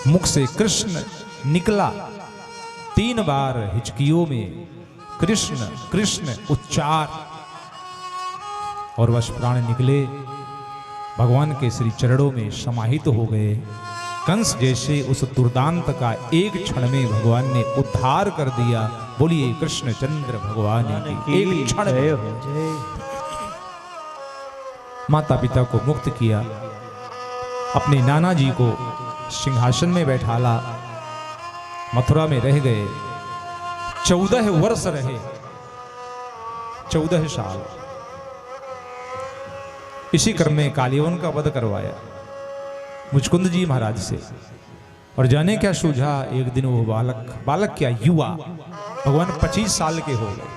मुख से कृष्ण निकला, 3 बार हिचकियों में कृष्ण कृष्ण उच्चार, और वश प्राण निकले भगवान के श्री चरणों में समाहित हो गए। कंस जैसे उस दुर्दांत का एक क्षण में भगवान ने उद्धार कर दिया। बोलिए कृष्णचंद्र भगवान की। एक क्षण में माता पिता को मुक्त किया, अपने नाना जी को सिंहासन में बैठाला, मथुरा में रह गए। 14 वर्ष रहे, 14 साल। इसी क्रम में कालियोन का वध करवाया मुचकुंद जी महाराज से। और जाने क्या सूझा, एक दिन वो बालक क्या युवा भगवान 25 साल के हो गए,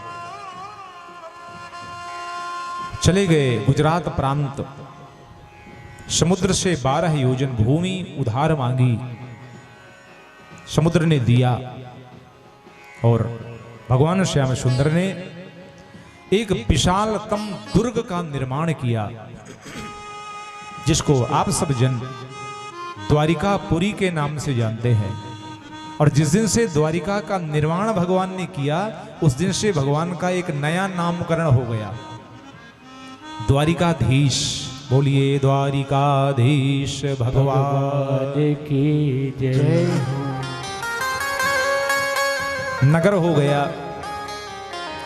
चले गए गुजरात प्रांत। समुद्र से 12 योजन भूमि उधार मांगी, समुद्र ने दिया। और भगवान श्याम सुंदर ने एक विशालतम दुर्ग का निर्माण किया, जिसको आप सब जन द्वारिकापुरी के नाम से जानते हैं। और जिस दिन से द्वारिका का निर्माण भगवान ने किया, उस दिन से भगवान का एक नया नामकरण हो गया, द्वारिकाधीश। बोलिए द्वारिकाधीश भगवान की जय। नगर हो गया,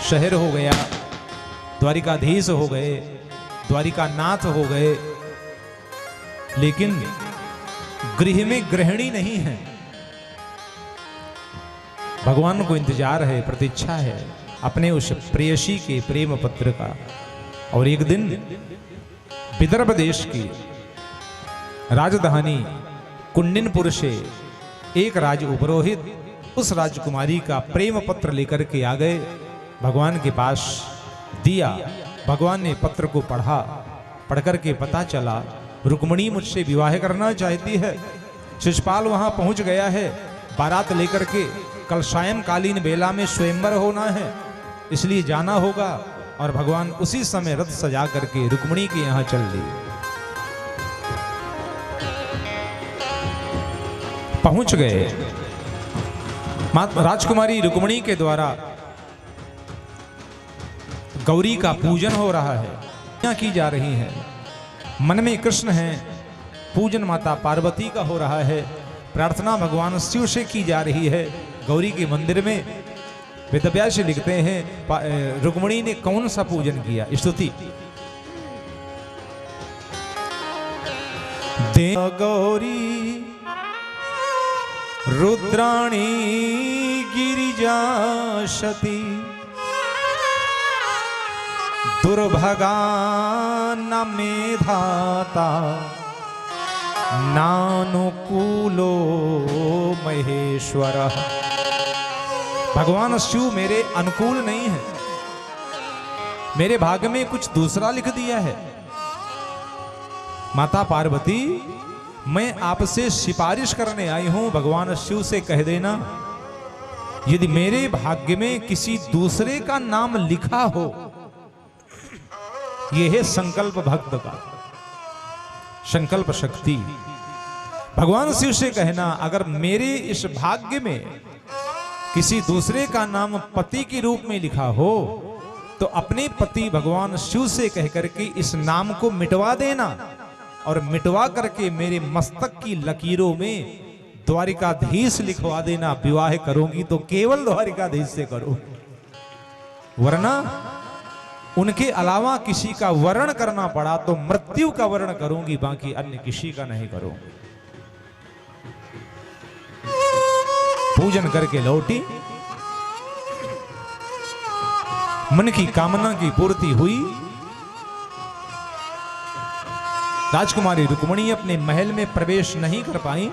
शहर हो गया, द्वारिकाधीश हो गए, द्वारिकानाथ हो गए। लेकिन गृह में गृहिणी नहीं है। भगवान को इंतजार है, प्रतीक्षा है अपने उस प्रेयसी के प्रेम पत्र का। और एक दिन विदर्भ देश की राजधानी कुंडिनपुर से एक राज उपरोहित उस राजकुमारी का प्रेम पत्र लेकर के आ गए, भगवान के पास दिया। भगवान ने पत्र को पढ़ा, पढ़कर के पता चला रुक्मिणी मुझसे विवाह करना चाहती है। शिशुपाल वहां पहुंच गया है बारात लेकर के, कल सायंकालीन बेला में स्वयंवर होना है, इसलिए जाना होगा। और भगवान उसी समय रथ सजा करके रुक्मिणी के यहां चल दिए। पहुंच गए, राजकुमारी रुक्मिणी के द्वारा गौरी का पूजन हो रहा है, क्या की जा रही है। मन में कृष्ण है, पूजन माता पार्वती का हो रहा है, प्रार्थना भगवान शिव से की जा रही है। गौरी के मंदिर में वेदव्यास लिखते हैं रुक्मिणी ने कौन सा पूजन किया। स्तुति दे गौरी रुद्राणी गिरिजा सती दुर्भगा न मेधाता नानुकूलो महेश्वर। भगवान शिव मेरे अनुकूल नहीं है, मेरे भाग्य में कुछ दूसरा लिख दिया है। माता पार्वती मैं आपसे सिफारिश करने आई हूं, भगवान शिव से कह देना यदि मेरे भाग्य में किसी दूसरे का नाम लिखा हो, यह है संकल्प भक्त का, संकल्प शक्ति। भगवान शिव से कहना अगर मेरे इस भाग्य में किसी दूसरे का नाम पति के रूप में लिखा हो तो अपने पति भगवान शिव से कह करके इस नाम को मिटवा देना, और मिटवा करके मेरे मस्तक की लकीरों में द्वारिकाधीश लिखवा देना। विवाह करूंगी तो केवल द्वारिकाधीश से करो, वरना उनके अलावा किसी का वर्ण करना पड़ा तो मृत्यु का वर्ण करूंगी, बाकी अन्य किसी का नहीं करूंगी। पूजन करके लौटी, मन की कामना की पूर्ति हुई। राजकुमारी रुक्मिणी अपने महल में प्रवेश नहीं कर पाई।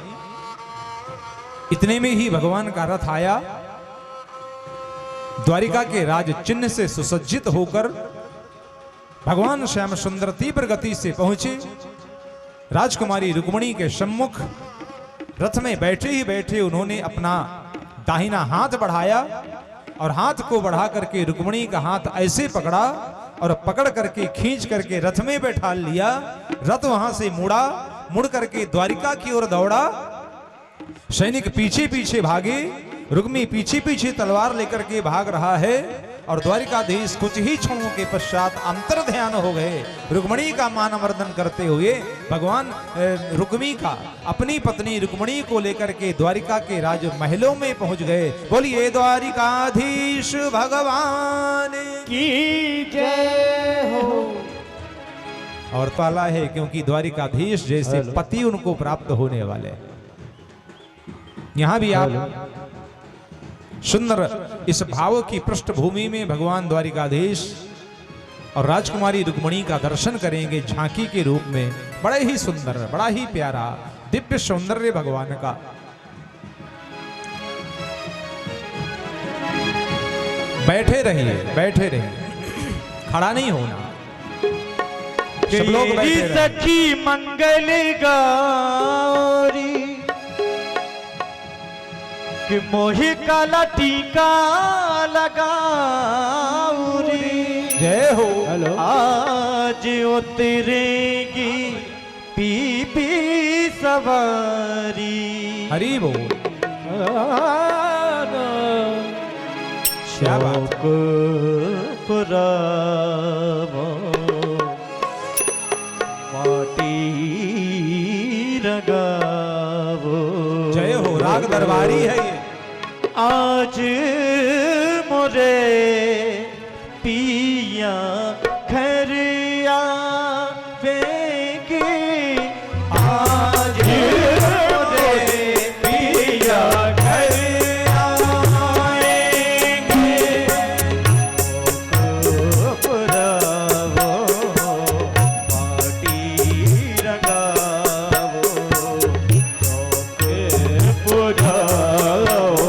इतने में ही भगवान का रथ आया, द्वारिका के राज चिन्ह से सुसज्जित होकर भगवान श्याम सुंदर तीव्र गति से पहुंचे। राजकुमारी रुक्मिणी के सम्मुख रथ में बैठे ही बैठे उन्होंने अपना दाहिना हाथ बढ़ाया और हाथ को बढ़ा करके रुक्मिणी का हाथ ऐसे पकड़ा और पकड़ करके खींच करके रथ में बैठा लिया। रथ वहां से मुड़ करके द्वारिका की ओर दौड़ा सैनिक पीछे पीछे भागे, रुक्मी पीछे पीछे तलवार लेकर के भाग रहा है और द्वारिकाधीश कुछ ही क्षणों के पश्चात अंतर ध्यान हो गए। रुक्मणी का मान मर्दन करते हुए भगवान रुक्मी का अपनी पत्नी रुक्मणी को लेकर के द्वारिका के राज महलों में पहुंच गए। बोलिए द्वारिकाधीश भगवान की जय हो। और पाला है क्योंकि द्वारिकाधीश जैसे पति उनको प्राप्त होने वाले। यहां भी आप सुंदर इस भाव की पृष्ठभूमि में भगवान द्वारिकाधीश और राजकुमारी रुक्मणी का दर्शन करेंगे झांकी के रूप में। बड़ा ही सुंदर, बड़ा ही प्यारा दिव्य सौंदर्य भगवान का। बैठे रहिए, बैठे रहिए, खड़ा नहीं होना। सब लोग बैठे रहिए। सखी मंगल गौरी कि मोहि काला टीका लगाऊरी। जय हो। हेलो। आज उतरेगी पीपी सवारी। हरि बोल। क्या बात है? माटी रगावो। जय हो। राग दरबारी है ये। आज मोरे पिया घर आवेंगे। आज मोरे पिया घर आएंगे। पुरावो माटी रंगावो। पुरावो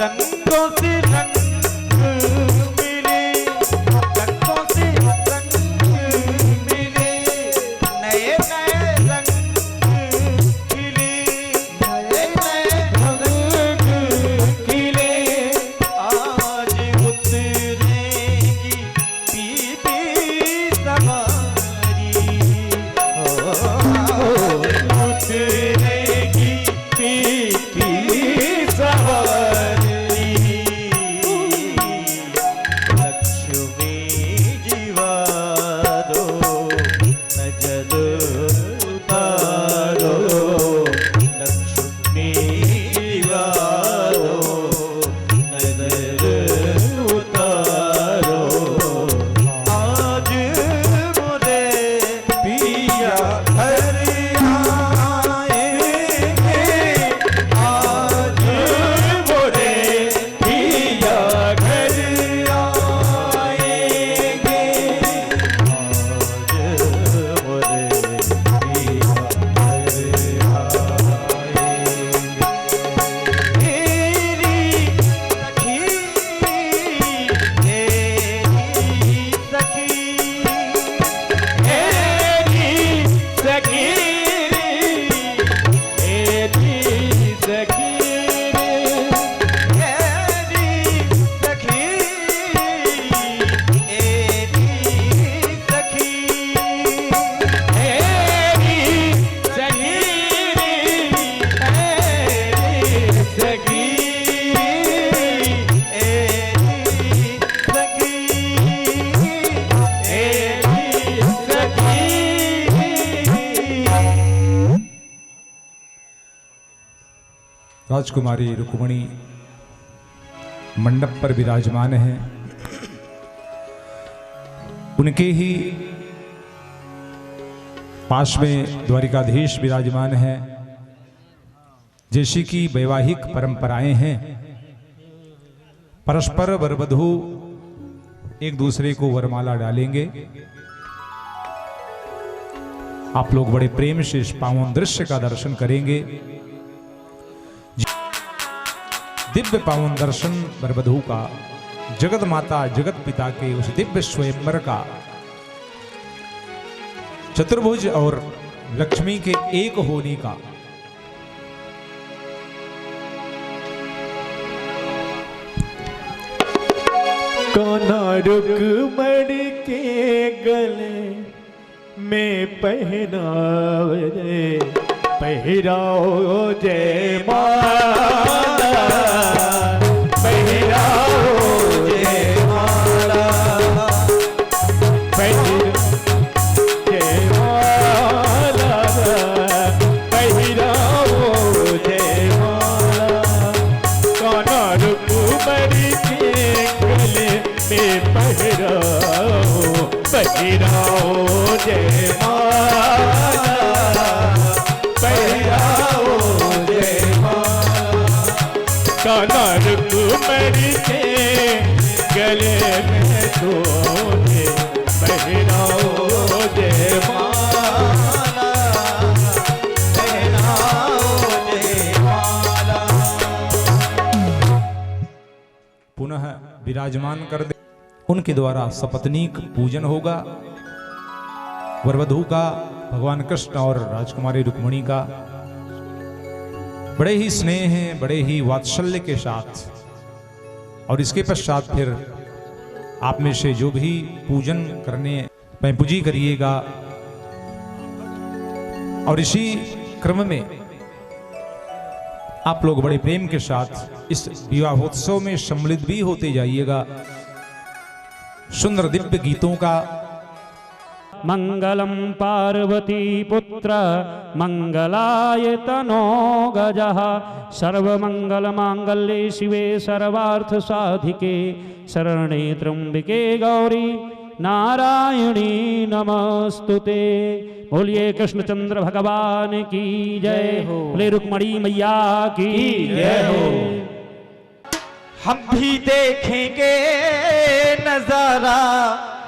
रंगों से रंग मिले, रंगों से रंग मिले, नए नए रंग खिले, नए नए रंग खिले। आज उतरेगी पीपी सवारी। उतरेगी पीपी सवारी। राजकुमारी रुक्मिणी मंडप पर विराजमान हैं। उनके ही पास में द्वारिकाधीश विराजमान है। जैसी कि वैवाहिक परंपराएं हैं, परस्पर वरवधू एक दूसरे को वरमाला डालेंगे। आप लोग बड़े प्रेम से इस पावन दृश्य का दर्शन करेंगे। दिव्य पावन दर्शन वरवधू का, जगत माता जगत पिता के उस दिव्य स्वयंवर का, चतुर्भुज और लक्ष्मी के एक होने का। कान्हा रुक्मिणी के गले में पहनावे, पहराओ जय माला, पहराओ जय माला, जय माला, पहराओ जय माला। कान्हा रुक्मिणी के गले में पहराओ, पहराओ जय माला, पहराओ जय माला। कान्हा रुक्मिणी के गले में सोने, पहराओ जय माला, पहराओ जय माला। पुनः विराजमान कर दे। उनके द्वारा सपत्नीक पूजन होगा। वरवधू का भगवान कृष्ण और राजकुमारी रुक्मिणी का बड़े ही स्नेह हैं, बड़े ही वात्सल्य के साथ। और इसके पश्चात फिर आप में से जो भी पूजन करने पूजी करिएगा। और इसी क्रम में आप लोग बड़े प्रेम के साथ इस विवाहोत्सव में सम्मिलित भी होते जाइएगा। सुंदर दिव्य गीतों का। मंगलम पार्वती पुत्र मंगलाय तनो गजः, सर्वमंगल मांगल्ये शिवे सर्वार्थ साधिके, शरणे त्र्यंबिके गौरी नारायणी नमस्तुते। बोलिए कृष्णचंद्र भगवान की जय हो, बोले रुक्मिणी मैया की जय हो। हम भी देखेंगे नजारा,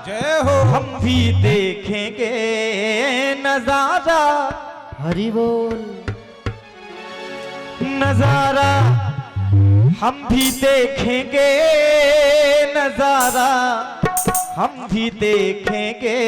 जय हो। हम भी देखेंगे नजारा, हरि बोल नजारा। हम भी देखेंगे नजारा, हम भी देखेंगे।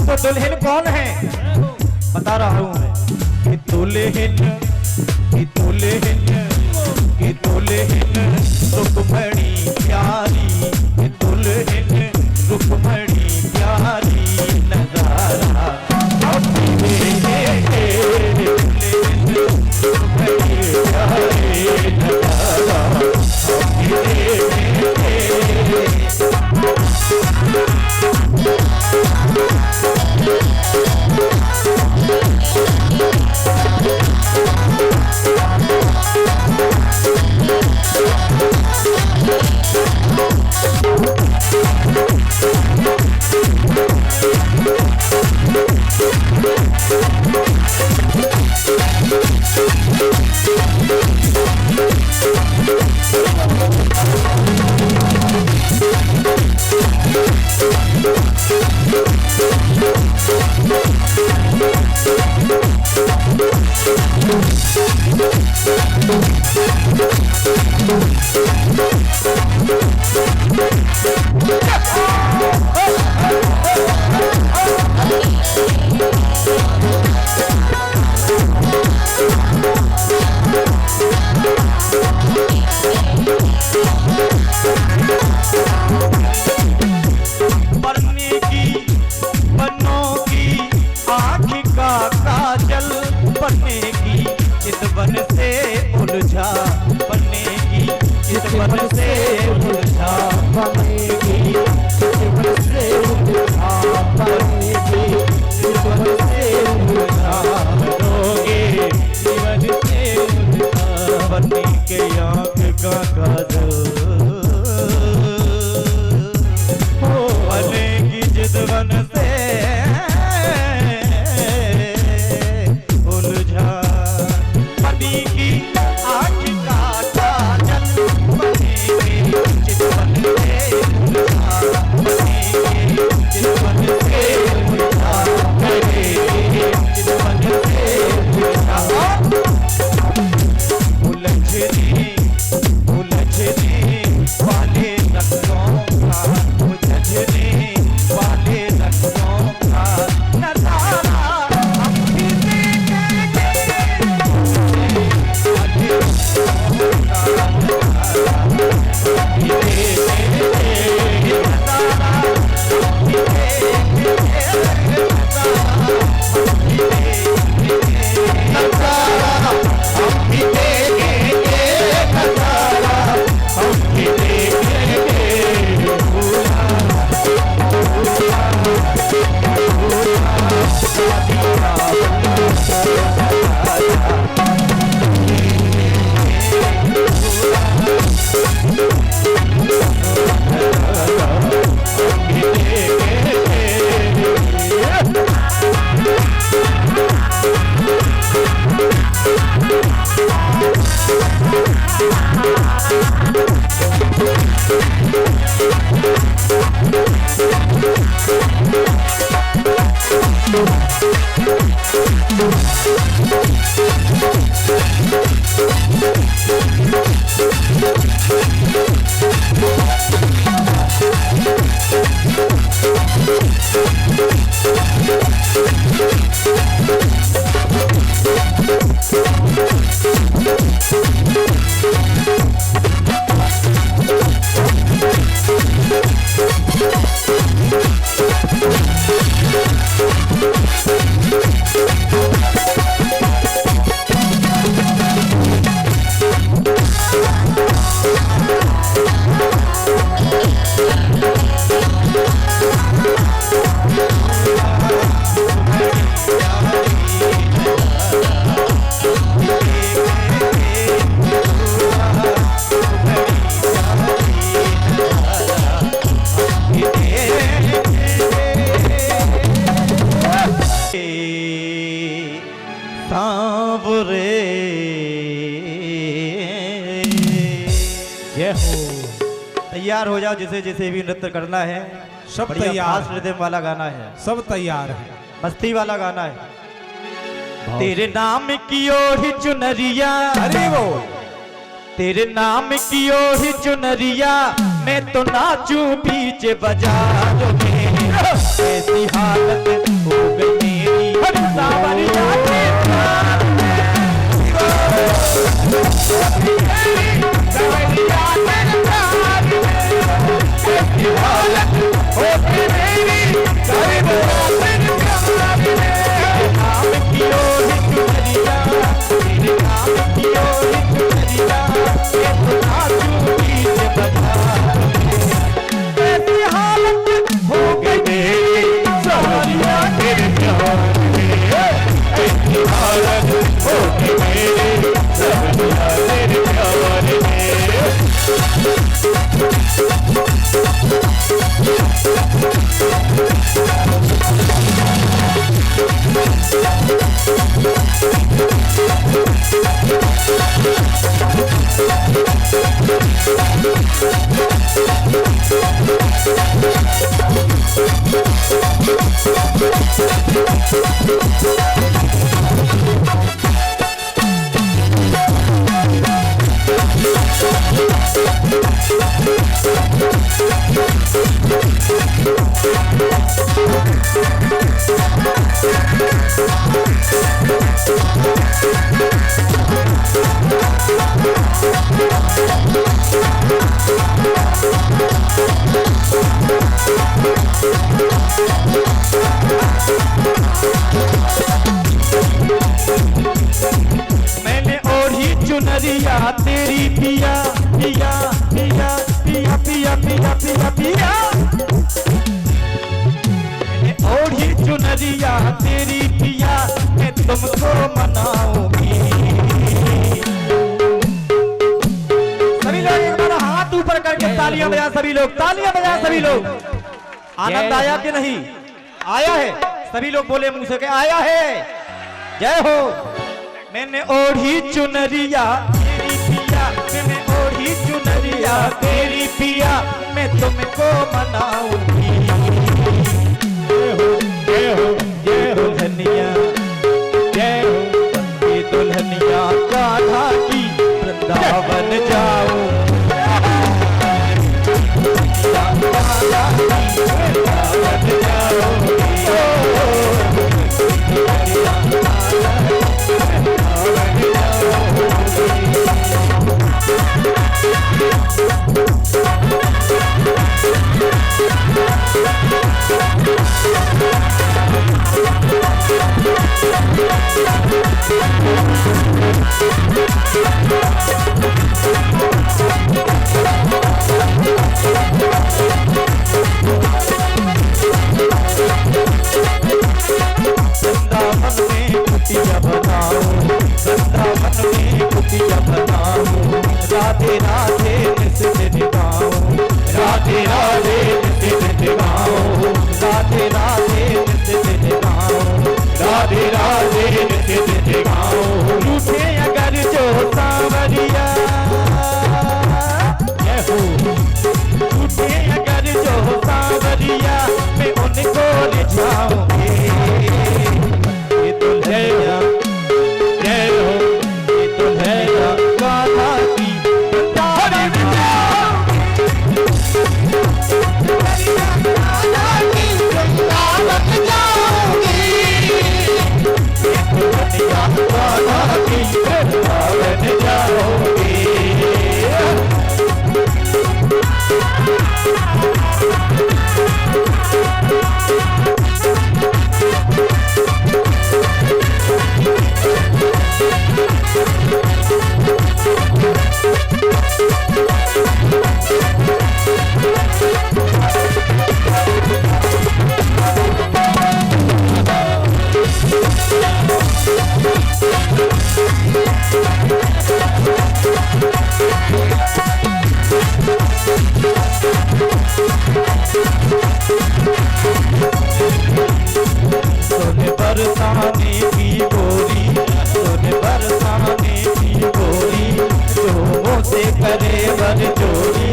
तो दुल्हन कौन है बता रहा हूं मैं कि दुल्हन रुक्मिणी प्यारी, दुल्हन सुखमणि प्यारी नजारा तैयार हो जाओ, जिसे जिसे भी नृत्य करना है। सब बढ़िया तैयार फास्ट रिदम वाला गाना है, सब तैयार है। मस्ती वाला गाना है। तेरे नाम की ओढ़ी चुनरिया, अरे वो तेरे नाम की ओढ़ी चुनरिया, मैं तो नाचूं पीछे बाजारों में। ऐसी हालत हो गई मेरी सावरिया के प्यार में। सावरिया के प्यार में। ऐसी हालत होके मेरी कर दो अपने प्यार में। नाम की ओर चुनरिया तेरे नाम की ओर चुनरिया ये तो नाचूं बीच बाजार में। ऐसी हालत हो गई मेरी सावरिया तेरे प्यार में। ऐसी हालत हो गई मेरी सावरिया तेरे प्यार में। मैंने ओढ़ी चुनरिया तेरी पिया पिया पिया पिया पिया पिया पिया पिया। मैंने ओढ़ी चुनरिया तेरी पिया मैं तुमको मनाऊंगी। सभी लोग एक बार हाथ ऊपर करके तालियां बजा, सभी लोग तालियां बजा, सभी लोग। आनंद आया कि नहीं आया है? सभी लोग बोले मुंह से कि आया है। जय हो। मैंने ओढ़ी चुनरिया तेरी पिया मैंने ओढ़ी चुनरिया तेरी पिया मैं तुमको मनाऊंगी। जय हो जय हो जय हो धनिया जय हो। ये दुल्हनिया कान्हा की वृंदावन जाऊं। राधे राधे नित्य निभाओ राधे राधे नित्य निभाओ राधे राधे नित्य निभाओ राधे राधे नित्य निभाओ। रूठे अगर जो सांवरिया रूठे अगर जो सांवरिया मैं उनको रिझाऊंगी। ये दुल्हनिया जय हो ये दुल्हनिया कान्हा की बरसाने की गोरी सोने बरसाने की गोरी जो से करे वर जोरी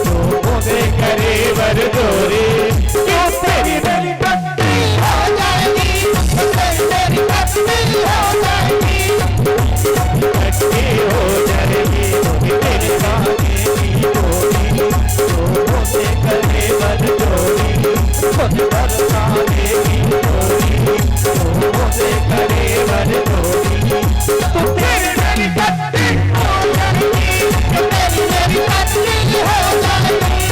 जो से करे वर जोरी। क्यों तेरी मेरी कट्टी हो जाएगी तेरी कट्टी हो जाएगी कट्टी हो जाएगी तेरे गाने की गोरी जो से करे वर जोरी सोने बरसाने की गोरी से करे वर जोरी। तो तेरी मेरी कट्टी हो जाएगी तेरी मेरी कट्टी हो जाएगी।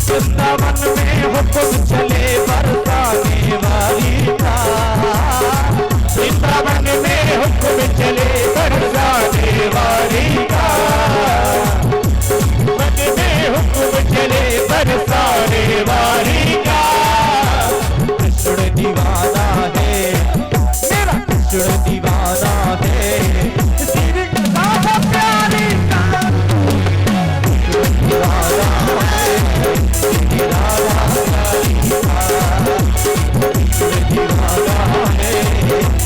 वृंदावन में हुक्म चले बरसाने वाली का, वृंदावन में हुक्म चले बरसाने वाली का, मन में हुक्म चले बरसाने वाली का। कृष्ण दीवाना है मेरा, कृष्ण दीवाना है तेरी कथा प्यारी का, कृष्ण दीवाना है तेरी राधा प्यारी का, कृष्ण दीवाना है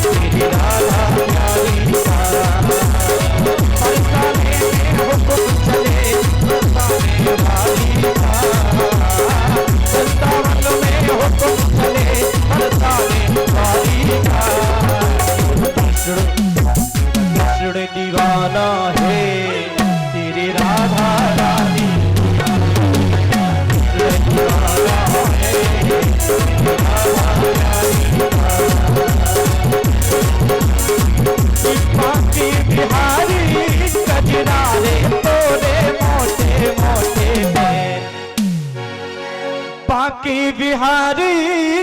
तेरी राधा प्यारी का। बरसाने में हुक्म चले बरसाने वाली का, वृंदावन में हुक्म चले बरसाने वाली का। कृष्ण दीवाना है